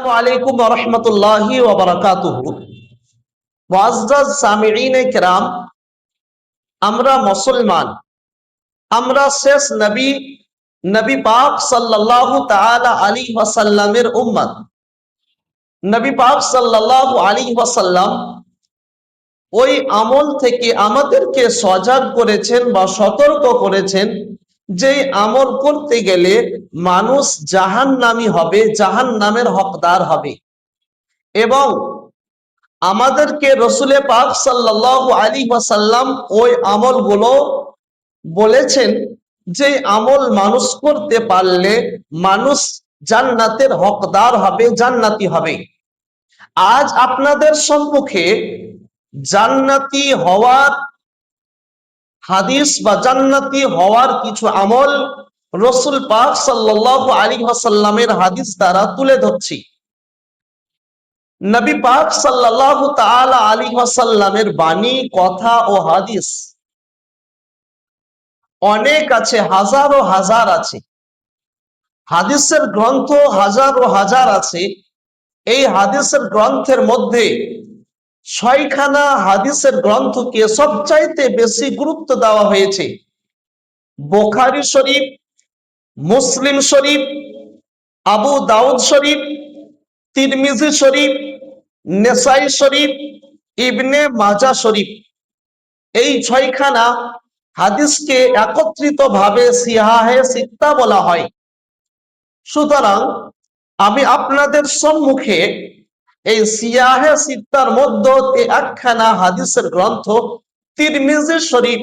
আসসালামু আলাইকুম ওয়া রাহমাতুল্লাহি ওয়া বারাকাতুহু। মুআজ্জাজ সামিঈনে কিরাম, আমরা মুসলমান, আমরা শেষ নবী পাক সাল্লাল্লাহু তাআলা আলাইহি ওয়াসাল্লামের উম্মত। নবী পাক সাল্লাল্লাহু আলাইহি ওয়াসাল্লাম ওই আমল থেকে আমাদেরকে সজাগ করেছেন বা সতর্ক করেছেন, যে আমল করতে গেলে মানুষ জাহান্নামী হবে, জাহান্নামের হকদার হবে। এবং আমাদেরকে রসুলে পাক সাল্লাল্লাহু আলাইহি ওয়াসাল্লাম ওই আমলগুলো বলেছেন, যে আমল মানুষ করতে পারলে মানুষ জান্নাতের হকদার হবে, জান্নাতি হবে। আজ আপনাদের সম্মুখে জান্নাতি হওয়ার হাদিস বা জান্নাতি হওয়ার কিছু আমল রসুল পাক সাল্লাল্লাহু আলাইহি ওয়াসাল্লামের হাদিস দ্বারা তুলে ধরছি। নবী পাক সাল্লাল্লাহু তাআলা আলাইহি ওয়াসাল্লামের বাণী, কথা ও হাদিস অনেক আছে, হাজারো হাজার আছে। হাদিসের গ্রন্থ হাজারো হাজার আছে। এই হাদিসের গ্রন্থের মধ্যে 6খানা হাদিসের গ্রন্থকে সবচাইতে বেশি গুরুত্ব দেওয়া হয়েছে। বুখারী শরীফ, মুসলিম শরীফ, আবু দাউদ শরীফ, তিরমিজি শরীফ, নেসাই শরীফ, ইবনে মাজাহ শরীফ। এই 6খানা হাদিসকে একত্রিত ভাবে সিহাহে সিত্তা বলা হয়। সুতরাং আমি আপনাদের সম্মুখে এই সিয়াহে সিত্তার মধ্যে একখানা হাদিসের গ্রন্থ তিরমিজি শরীফ,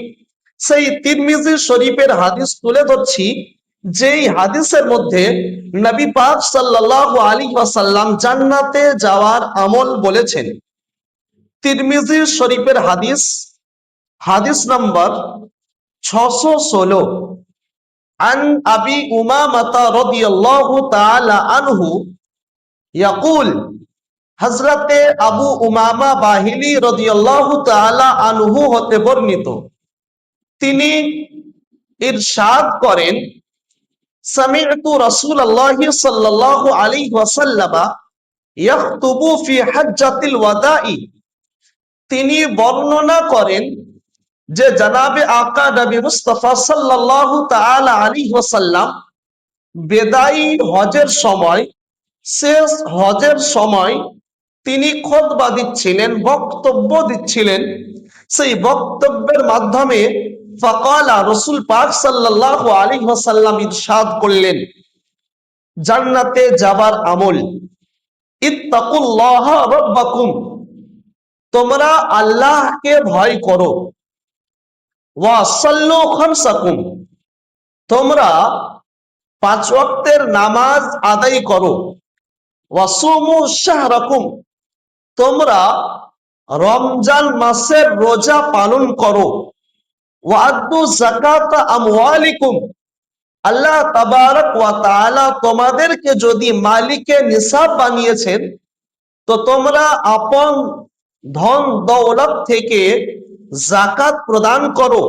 সেই তিরমিজি শরীফের হাদিস তুলে ধরছি, যেই হাদিসের মধ্যে নবী পাক সাল্লাল্লাহু আলাইহি ওয়াসাল্লাম জান্নাতে যাওয়ার আমল বলেছেন। তিরমিজি শরীফের হাদিস, হাদিস নম্বর 616। আন আবি উমামাতা রাদিয়াল্লাহু তাআলা আনহু ইয়াকুল, হযরতে আবু উমামা বাহিলী রাদিয়াল্লাহু তাআলা আনহু হতে বর্ণিত, তিনি ইরশাদ করেন, সামি'তু রাসূলুল্লাহি সাল্লাল্লাহু আলাইহি ওয়াসাল্লাম ইয়াখতুবু ফি হাজ্জাতিল ওয়াদাই। তিনি বর্ণনা করেন যে জনাবে আকা নবী মুস্তাফা সাল্লাল্লাহু তাআলা আলাইহি ওয়াসাল্লাম বিদায়ী হজের সময়, শেষ হজের সময় তিনি খুতবা দিচ্ছিলেন, বক্তব্য দিচ্ছিলেন। সেই বক্তব্যের মাধ্যমে ফাকালা, রাসূল পাক সাল্লাল্লাহু আলাইহি ওয়াসাল্লাম ইরশাদ করলেন জান্নাতে যাবার আমল, ইত্তাকুল্লাহা রাব্বাকুম, তোমরা আল্লাহকে ভয় করো, ওয়া সাল্লু খামসাকুম, তোমরা 5 ওয়াক্তের নামাজ আদায় করো, ওয়া সুমু শাহরাকুম, তোমরা রমজান মাসের রোজা পালন করো, ওয়া আদ্দু যাকাতা আমওয়ালিকুম, আল্লাহ তাবারক ওয়া তাআলা তোমাদেরকে যদি মালিকে নিসাব বানিয়েছেন, তো তোমরা আপন ধন দৌলত থেকে যাকাত প্রদান করো,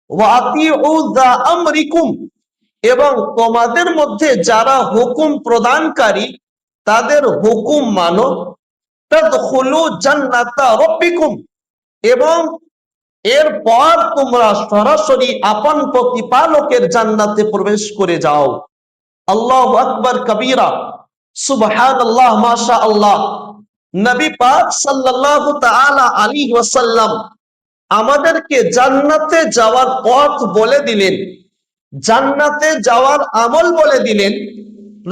ওয়া আতিউ যা আমরিকুম, এবং তোমাদের মধ্যে যারা হুকুম প্রদানকারী তাদের হুকুম মানো, তাদখুলু জান্নাতা রাব্বিকুম, এবং এরপর তোমরা সরাসরি আপন প্রতিপালকের জান্নাতে প্রবেশ করে যাও। আল্লাহু আকবার কবীরা, সুবহানাল্লাহ, মাশাআল্লাহ। নবী পাক সাল্লাল্লাহু তাআলা আলাইহি ওয়াসাল্লাম আমাদেরকে জান্নাতে যাওয়ার পথ বলে দিলেন, জান্নাতে যাওয়ার আমল বলে দিলেন।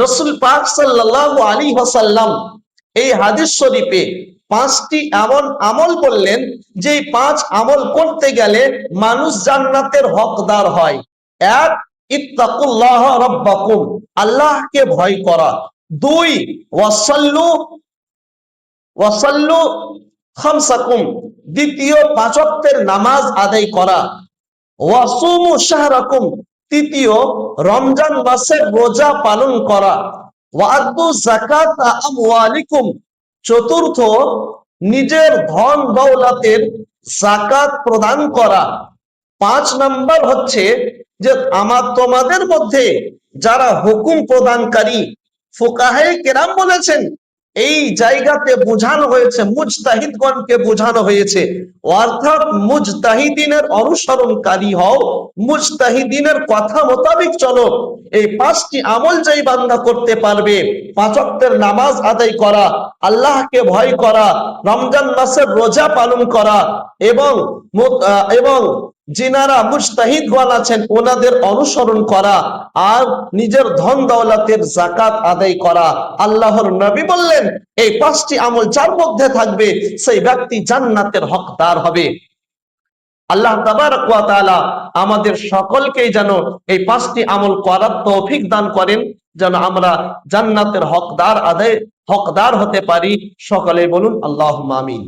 রাসূল পাক সাল্লাল্লাহু আলাইহি ওয়াসাল্লাম এই হাদিস শরীফে 5টি এমন আমল বললেন, যে 5 আমল করতে গেলে মানুষ জান্নাতের হকদার হয়। 1, ইত্তাকুল্লাহ রাব্বাকুম, আল্লাহকে ভয় করা। 2, ওয়াসাল্লু খামসাকুম, দ্বিতীয় 5 ওয়াক্তের নামাজ আদায় করা। ওয়াসুমু শাহরাকুম, তৃতীয় রমজান মাসের রোজা পালন করা। ওয়াদু যাকাতা আমওয়ালিকুম, চতুর্থ নিজের ধন দৌলতের যাকাত প্রদান করা। 5 নাম্বার হচ্ছে যে তোমাদের মধ্যে যারা হুকুম প্রদানকারী, ফুকাহে কেরাম বলেছেন এই জায়গাতে বোঝানো হয়েছে, মুজতাহিদগণকে বোঝানো হয়েছে, অর্থাৎ মুজতাহিদিনের অনুসরণকারী হও, মুজতাহিদিনের কথা মোতাবেক চলো। এই 5টি আমল যেই বান্দা করতে পারবে, 5 ওয়াক্তের নামাজ আদায় করা, আল্লাহকে ভয় করা, রমজান মাসের রোজা পালন করা, এবং এবং যিনারা মুজতাহিদগণ আছেন ওনাদের অনুসরণ করা, আর নিজের ধন দৌলতের যাকাত আদায় করা। আল্লাহর নবী বললেন এই 5টি আমল যার মধ্যে থাকবে সেই ব্যক্তি জান্নাতের হকদার হবে। আল্লাহ তাবারক ওয়া তাআলা আমাদের সকলকেই যেন এই 5টি আমল করার তৌফিক দান করেন, যেন আমরা জান্নাতের হকদার হতে পারি। সকলে বলুন আল্লাহুম্মা আমিন।